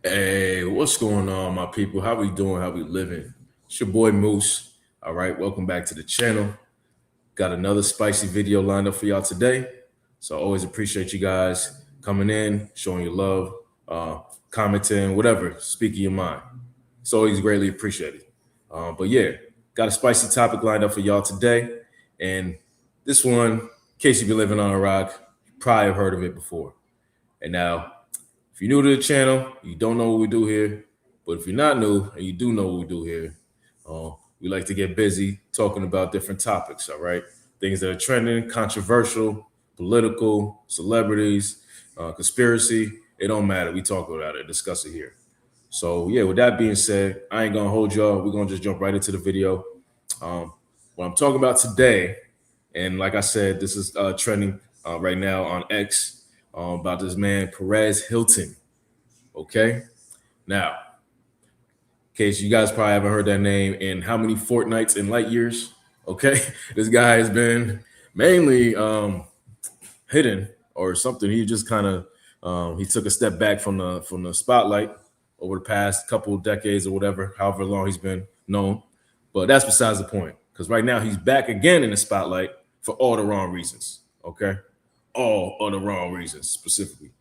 Hey, what's going on, my people? How we doing? How we living? It's your boy Moose. All right, welcome back to the channel. Got another spicy video lined up for y'all today. So I always appreciate you guys coming in, showing your love, commenting, whatever, speaking your mind. It's always greatly appreciated. But yeah, got a spicy topic lined up for y'all today. And this one, in case you've been living on a rock, you probably have heard of it before. And now, if you're new to the channel, you don't know what we do here. But if you're not new and you do know what we do here, we like to get busy talking about different topics, all right? Things that are trending, controversial, political, celebrities, conspiracy. It don't matter. We talk about it, discuss it here. So, yeah, with that being said, I ain't going to hold y'all. We're going to just jump right into the video. What I'm talking about today, and like I said, this is trending right now on X about this man, Perez Hilton. Okay. Now, in case you guys probably haven't heard that name in how many fortnights and light years, okay, this guy has been mainly hidden or something. He just kind of he took a step back from the spotlight over the past couple of decades or whatever, however long he's been known. But that's besides the point, because right now he's back again in the spotlight for all the wrong reasons. Okay, all of the wrong reasons specifically.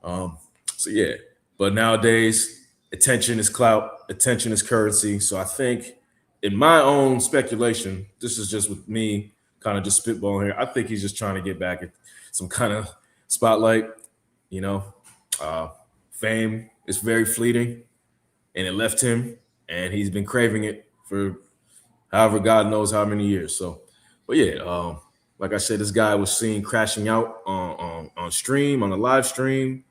So yeah, but nowadays attention is clout, attention is currency. So I think, in my own speculation, this is just with me kind of just spitballing here. I think he's just trying to get back at some kind of spotlight. You know, fame is very fleeting, and it left him, and he's been craving it for however God knows how many years. So, but yeah, like I said, this guy was seen crashing out on stream, on a live stream,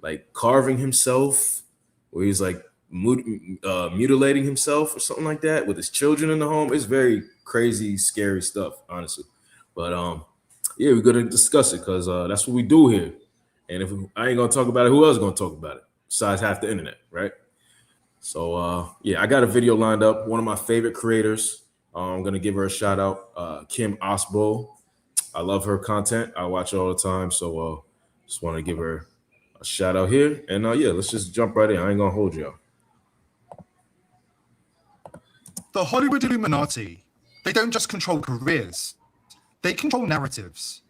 like carving himself, where he's like mutilating himself or something like that with his children in the home. It's very crazy, scary stuff, honestly. But yeah, we're gonna discuss it because that's what we do here. And if I ain't gonna talk about it, who else gonna talk about it besides half the internet, right? So yeah, I got a video lined up. One of my favorite creators. I'm gonna give her a shout out, Kim Osbo. I love her content. I watch her all the time. So just want to give her a shout out here. And yeah, let's just jump right in. I ain't gonna hold y'all. The Hollywood Illuminati, they don't just control careers, they control narratives.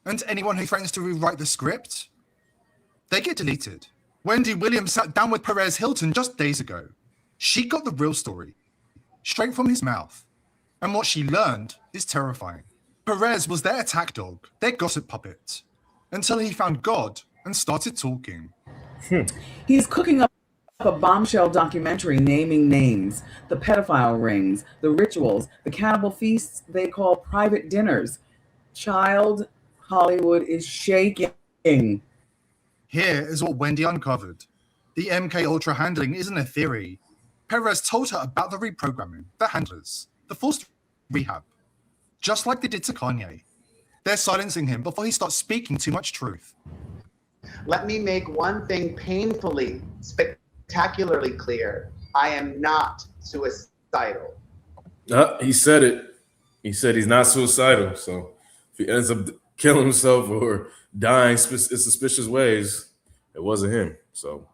And anyone who threatens to rewrite the script, they get deleted. Wendy Williams sat down with Perez Hilton just days ago. She got the real story, straight from his mouth. And what she learned is terrifying. Perez was their attack dog, their gossip puppet, until he found God and started talking. He's cooking up a bombshell documentary naming names, the pedophile rings, the rituals, the cannibal feasts they call private dinners. Child, Hollywood is shaking. Here is what Wendy uncovered. The MK Ultra handling isn't a theory. Perez told her about the reprogramming, the handlers, the forced rehab. Just like they did to Kanye. They're silencing him before he starts speaking too much truth. Let me make one thing painfully, spectacularly clear. I am not suicidal. He said it. He said he's not suicidal. So if he ends up killing himself or dying in suspicious ways, it wasn't him. So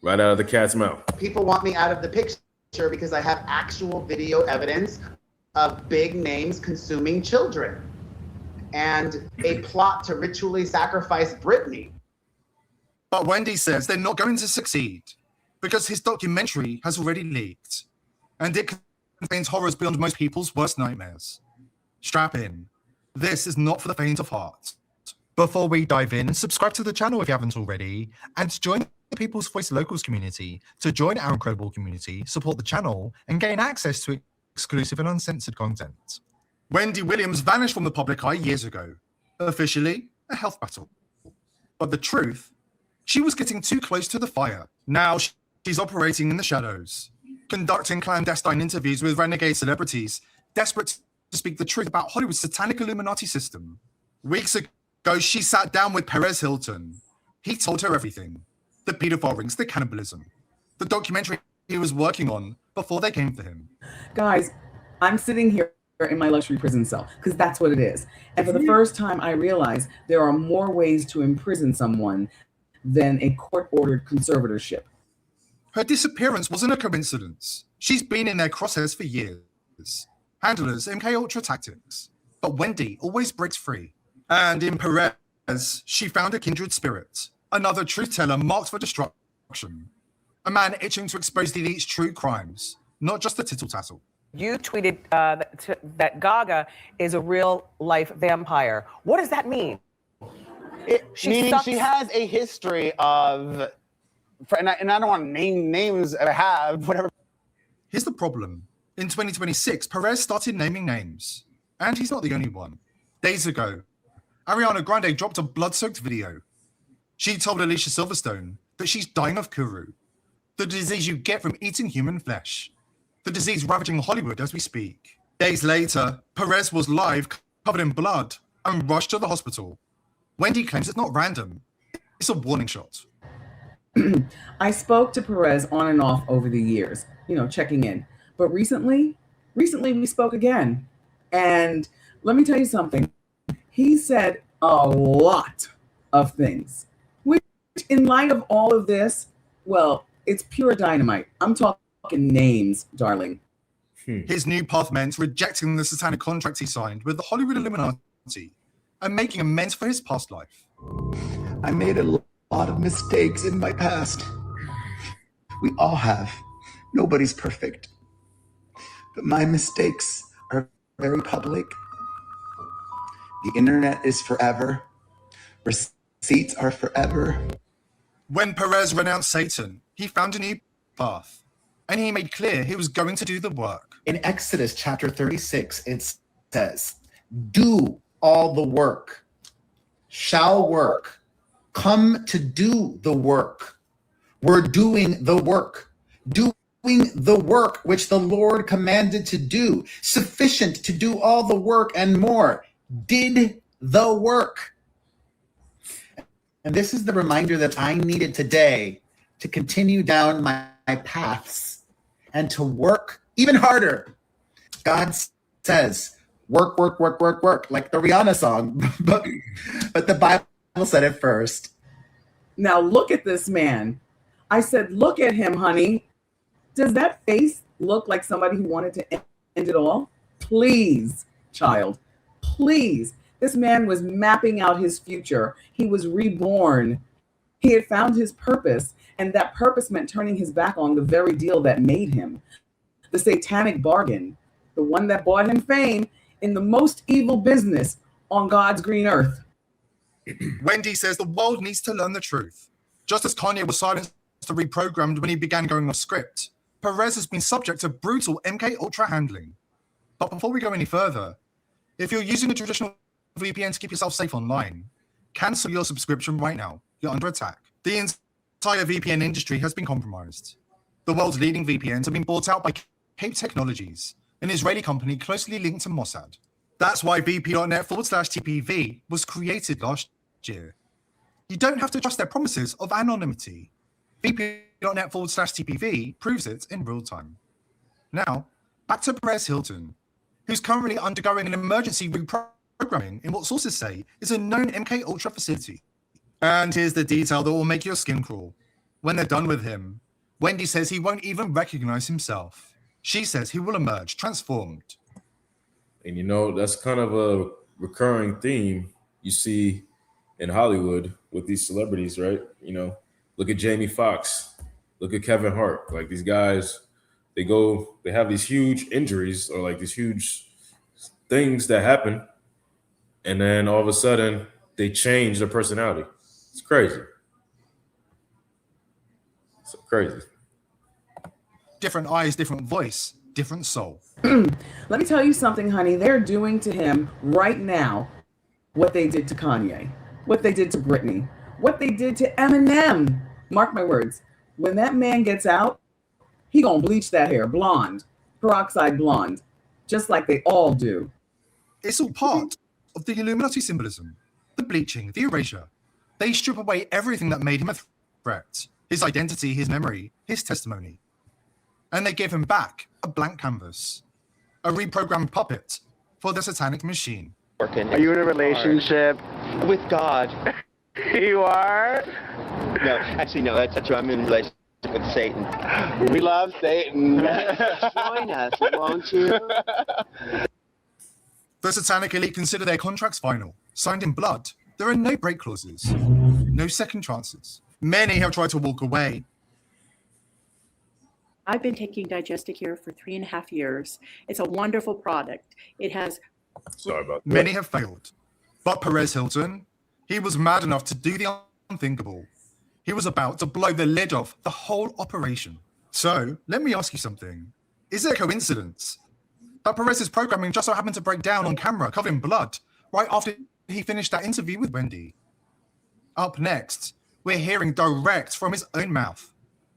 right out of the cat's mouth. People want me out of the picture because I have actual video evidence of big names consuming children and a plot to ritually sacrifice Britney. But Wendy says they're not going to succeed because his documentary has already leaked and it contains horrors beyond most people's worst nightmares. Strap in. This is not for the faint of heart. Before we dive in, subscribe to the channel if you haven't already and join the People's Voice Locals community to join our incredible community, support the channel, and gain access to exclusive and uncensored content. Wendy Williams vanished from the public eye years ago. Officially, a health battle. But the truth, she was getting too close to the fire. Now she's operating in the shadows, conducting clandestine interviews with renegade celebrities, desperate to speak the truth about Hollywood's satanic Illuminati system. Weeks ago, she sat down with Perez Hilton. He told her everything. The pedophile rings, the cannibalism, the documentary he was working on before they came for him. Guys, I'm sitting here in my luxury prison cell because that's what it is. And for the first time, I realized there are more ways to imprison someone than a court-ordered conservatorship. Her disappearance wasn't a coincidence. She's been in their crosshairs for years. Handlers, MK Ultra tactics. But Wendy always breaks free. And in Perez, she found a kindred spirit. Another truth teller marked for destruction. A man itching to expose the elite's true crimes, not just the tittle-tattle. You tweeted that Gaga is a real-life vampire. What does that mean? Meaning she has a history of, and I don't want to name names I have, whatever. Here's the problem. In 2026, Perez started naming names. And he's not the only one. Days ago, Ariana Grande dropped a blood-soaked video. She told Alicia Silverstone that she's dying of Kuru, the disease you get from eating human flesh, the disease ravaging Hollywood as we speak. Days later, Perez was live, covered in blood, and rushed to the hospital. Wendy claims it's not random. It's a warning shot. I spoke to Perez on and off over the years, checking in. But recently we spoke again. And let me tell you something. He said a lot of things, which in light of all of this, well, it's pure dynamite. I'm talking names, darling. His new path meant rejecting the satanic contract he signed with the Hollywood Illuminati and making amends for his past life. I made a lot of mistakes in my past. We all have. Nobody's perfect. But my mistakes are very public. The internet is forever. Receipts are forever. When Perez renounced Satan, he found a new path. And he made clear he was going to do the work. In Exodus chapter 36, it says, do all the work, shall work, come to do the work. We're doing the work, doing the work which the Lord commanded to do, sufficient to do all the work and more, did the work. And this is the reminder that I needed today to continue down my paths and to work even harder. God says, work, work, work, work, work, like the Rihanna song, but the Bible said it first. Now look at this man. I said, look at him, honey. Does that face look like somebody who wanted to end it all? Please, child, please. This man was mapping out his future. He was reborn. He had found his purpose, and that purpose meant turning his back on the very deal that made him. The satanic bargain, the one that bought him fame in the most evil business on God's green earth. Wendy says the world needs to learn the truth. Just as Kanye was silenced and reprogrammed when he began going off script, Perez has been subject to brutal MK Ultra handling. But before we go any further, if you're using a traditional VPN to keep yourself safe online, cancel your subscription right now. You're under attack. The entire VPN industry has been compromised. The world's leading VPNs have been bought out by Cape Technologies, an Israeli company closely linked to Mossad. That's why VP.net/TPV was created last year. You don't have to trust their promises of anonymity. VP.net/TPV proves it in real time. Now, back to Perez Hilton, who's currently undergoing an emergency reprogramming in what sources say is a known MK Ultra facility. And here's the detail that will make your skin crawl. When they're done with him, Wendy says he won't even recognize himself. She says he will emerge transformed. And that's kind of a recurring theme you see in Hollywood with these celebrities, right? Look at Jamie Foxx, look at Kevin Hart. Like, these guys, they have these huge injuries or like these huge things that happen, and then all of a sudden they change their personality. It's crazy. It's crazy. Different eyes, different voice, different soul. Let me tell you something, honey. They're doing to him right now what they did to Kanye, what they did to Britney, what they did to Eminem. Mark my words. When that man gets out, he gonna bleach that hair blonde, peroxide blonde, just like they all do. It's all part of the Illuminati symbolism, the bleaching, the erasure. They strip away everything that made him a threat, his identity, his memory, his testimony. And they give him back a blank canvas, a reprogrammed puppet for the satanic machine. Are you in a relationship with God? You are? No, actually, no, that's not true. I'm in a relationship with Satan. We love Satan. Join us, won't you? The Satanic Elite consider their contracts final. Signed in blood, there are no break clauses, no second chances. Many have tried to walk away. I've been taking Digesticare for 3.5 years. It's a wonderful product. It has... Sorry about that. Many have failed. But Perez Hilton, he was mad enough to do the unthinkable. He was about to blow the lid off the whole operation. So, let me ask you something. Is it a coincidence that Perez's programming just so happened to break down on camera, covered in blood, right after he finished that interview with Wendy? Up next, we're hearing direct from his own mouth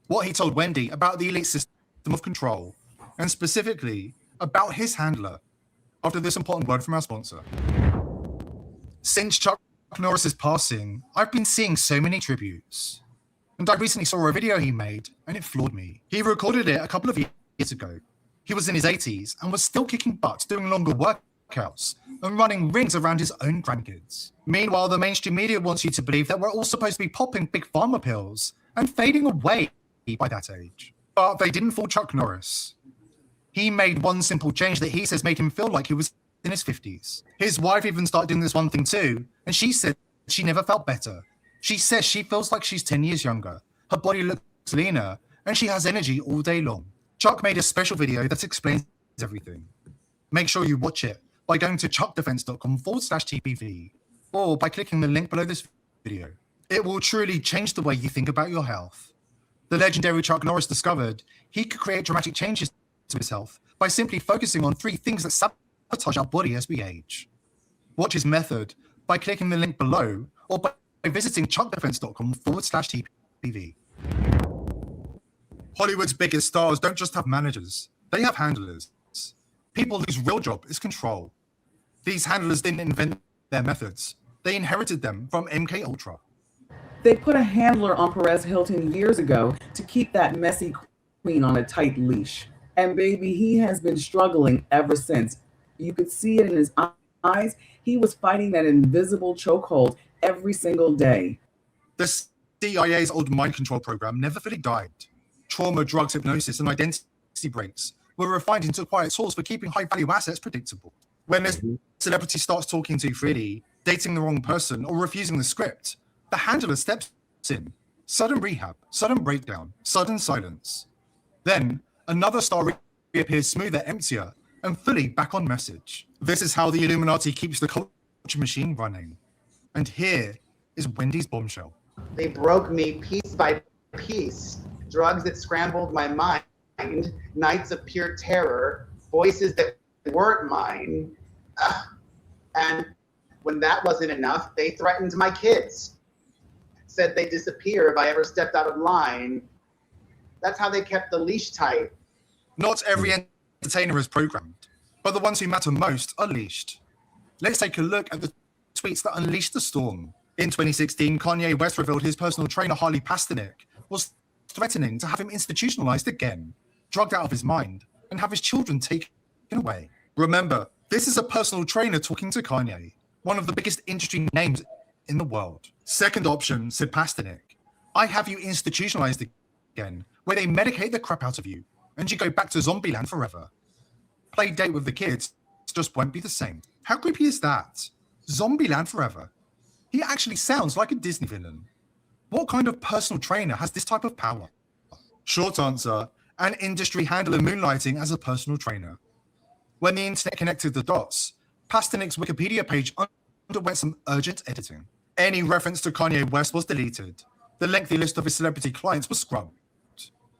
what he told Wendy about the elite system of control, and specifically about his handler, after this important word from our sponsor. Since Chuck Norris's passing, I've been seeing so many tributes. And I recently saw a video he made, and it floored me. He recorded it a couple of years ago. He was in his 80s and was still kicking butt, doing longer workouts and running rings around his own grandkids. Meanwhile, the mainstream media wants you to believe that we're all supposed to be popping big pharma pills and fading away by that age. But they didn't fool Chuck Norris. He made one simple change that he says made him feel like he was in his 50s. His wife even started doing this one thing too, and she said she never felt better. She says she feels like she's 10 years younger. Her body looks leaner, and she has energy all day long. Chuck made a special video that explains everything. Make sure you watch it by going to chuckdefense.com/TPV or by clicking the link below this video. It will truly change the way you think about your health. The legendary Chuck Norris discovered he could create dramatic changes to his health by simply focusing on 3 things that sabotage our body as we age. Watch his method by clicking the link below or by visiting chuckdefense.com/TPV. Hollywood's biggest stars don't just have managers, they have handlers. People whose real job is control. These handlers didn't invent their methods. They inherited them from MK Ultra. They put a handler on Perez Hilton years ago to keep that messy queen on a tight leash. And baby, he has been struggling ever since. You could see it in his eyes. He was fighting that invisible chokehold every single day. The CIA's old mind control program never fully died. Trauma, drugs, hypnosis, and identity breaks were refined into quiet tools for keeping high-value assets predictable. When a celebrity starts talking too freely, dating the wrong person, or refusing the script, the handler steps in. Sudden rehab, sudden breakdown, sudden silence. Then, another star reappears smoother, emptier, and fully back on message. This is how the Illuminati keeps the culture machine running. And here is Wendy's bombshell. They broke me piece by piece. Drugs that scrambled my mind, nights of pure terror, voices that weren't mine. And when that wasn't enough, they threatened my kids. Said they'd disappear if I ever stepped out of line. That's how they kept the leash tight. Not every entertainer is programmed, but the ones who matter most are leashed. Let's take a look at the tweets that unleashed the storm. In 2016, Kanye West revealed his personal trainer, Harley Pasternak, was threatening to have him institutionalized again, drugged out of his mind, and have his children taken away. Remember, this is a personal trainer talking to Kanye, one of the biggest industry names in the world. Second option, said Pasternak, I have you institutionalized again, where they medicate the crap out of you, and you go back to zombie land forever. Play date with the kids, just won't be the same. How creepy is that? Zombie land forever. He actually sounds like a Disney villain. What kind of personal trainer has this type of power? Short answer, an industry handler moonlighting as a personal trainer. When the internet connected the dots, Pasternak's Wikipedia page underwent some urgent editing. Any reference to Kanye West was deleted. The lengthy list of his celebrity clients was scrubbed.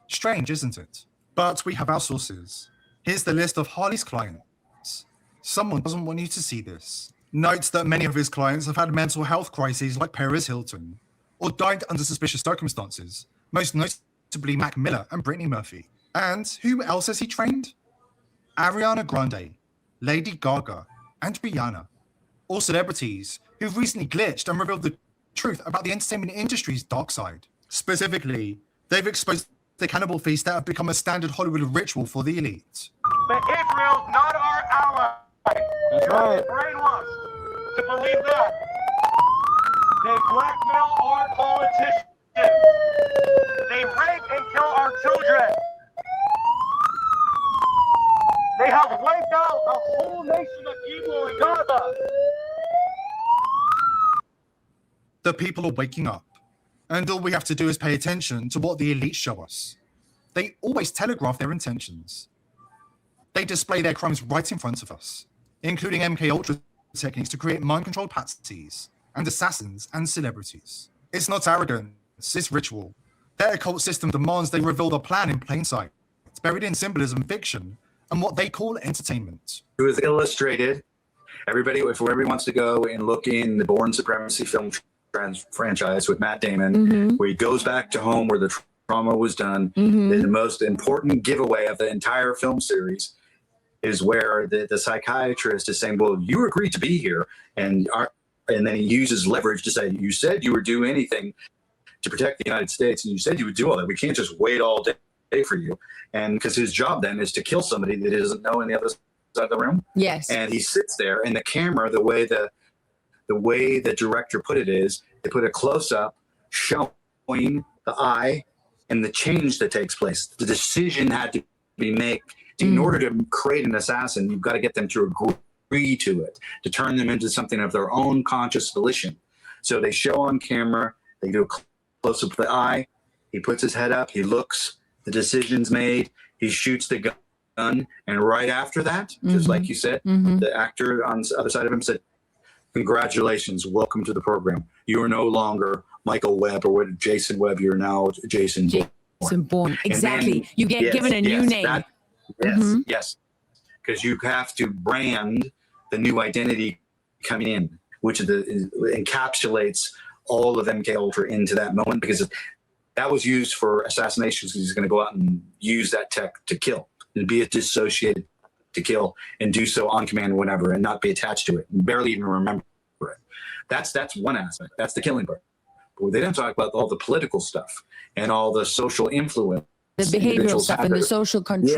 Strange, isn't it? But we have our sources. Here's the list of Harley's clients. Someone doesn't want you to see this. Notes that many of his clients have had mental health crises like Perez Hilton, or died under suspicious circumstances, most notably Mac Miller and Brittany Murphy. And who else has he trained? Ariana Grande, Lady Gaga, and Rihanna. All celebrities who've recently glitched and revealed the truth about the entertainment industry's dark side. Specifically, they've exposed the cannibal feast that have become a standard Hollywood ritual for the elite. But Israel's not our ally. That's right. Brainwashed to believe that. They blackmail our politicians. They rape and kill our children. They have wiped out a whole nation of people in Gaza. The people are waking up, and all we have to do is pay attention to what the elites show us. They always telegraph their intentions. They display their crimes right in front of us, including MKUltra techniques to create mind-controlled patsies and assassins and celebrities. It's not arrogance, it's ritual. Their occult system demands they reveal the plan in plain sight. It's buried in symbolism, fiction, and what they call entertainment. It was illustrated. Everybody, if everybody wants to go and look in the Born Supremacy film franchise with Matt Damon, where he goes back to home where the trauma was done, the most important giveaway of the entire film series is where the psychiatrist is saying, well, you agreed to be here, and then he uses leverage to say, you said you would do anything to protect the United States, and you said you would do all that. We can't just wait all day for you. And because his job then is to kill somebody that he doesn't know in the other side of the room. Yes. And he sits there, and the camera, the way the director put it is, they put a close-up showing the eye and the change that takes place. The decision had to be made. In order to create an assassin, you've got to get them to agree to it, to turn them into something of their own conscious volition. So they show on camera, they do a close-up of the eye, he puts his head up, he looks, the decision's made, he shoots the gun, and right after that, just like you said, the actor on the other side of him said, congratulations, welcome to the program. You are no longer Michael Webb or what Jason Webb, you're now Jason Bourne. Exactly. Then, you get given a new name. Yes, because you have to brand the new identity coming in, which encapsulates all of MKUltra into that moment, because that was used for assassinations. He's going to go out and use that tech to kill, and be dissociated to kill, and do so on command whenever, and not be attached to it, and barely even remember it. That's one aspect. That's the killing part. But they don't talk about all the political stuff and all the social influence. The behavioral stuff and the social control.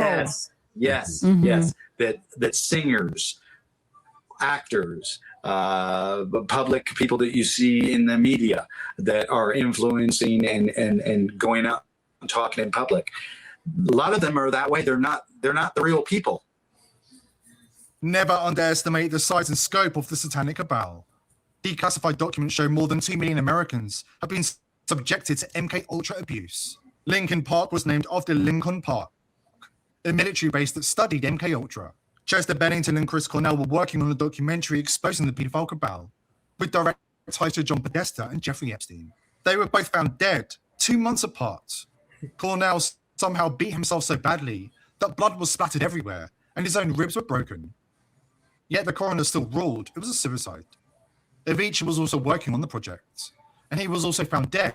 Yes. That singers, actors, public people that you see in the media that are influencing and going out and talking in public. A lot of them are that way. They're not the real people. Never underestimate the size and scope of the satanic cabal. Declassified documents show more than 2 million Americans have been subjected to MKUltra abuse. Lincoln Park was named after Lincoln Park, a military base that studied MKUltra. Chester Bennington and Chris Cornell were working on a documentary exposing the pedophile cabal, with direct ties to John Podesta and Jeffrey Epstein. They were both found dead 2 months apart. Cornell somehow beat himself so badly that blood was splattered everywhere and his own ribs were broken. Yet the coroner still ruled it was a suicide. Avicii was also working on the project, and he was also found dead,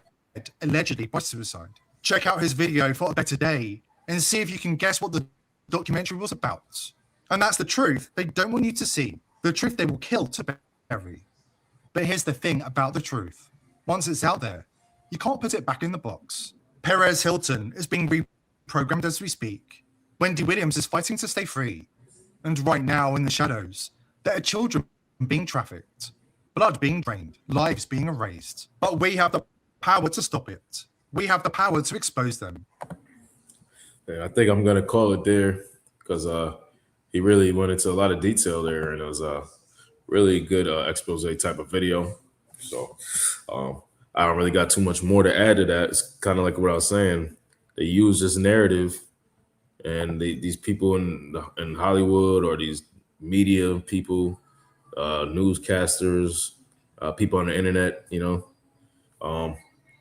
allegedly by suicide. Check out his video for a better day and see if you can guess what the documentary was about. And that's the truth they don't want you to see, the truth they will kill to bury. But here's the thing about the truth. Once it's out there, you can't put it back in the box. Perez Hilton is being reprogrammed as we speak. Wendy Williams is fighting to stay free. And right now, in the shadows, there are children being trafficked, blood being drained, lives being erased. But we have the power to stop it. We have the power to expose them. Yeah, I think I'm going to call it there, because he really went into a lot of detail there, and it was a really good expose type of video. So I don't really got too much more to add to that. It's kind of like what I was saying. They use this narrative, and these people in Hollywood, or these media people, newscasters, people on the internet,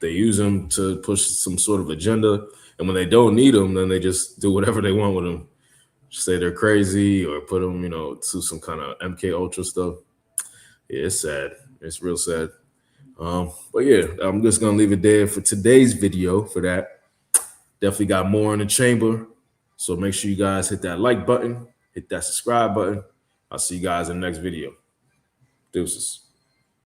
they use them to push some sort of agenda. And when they don't need them, then they just do whatever they want with them. Say they're crazy or put them, to some kind of MKUltra stuff. Yeah, it's sad. It's real sad. But yeah, I'm just going to leave it there for today's video for that. Definitely got more in the chamber. So make sure you guys hit that like button, hit that subscribe button. I'll see you guys in the next video. Deuces.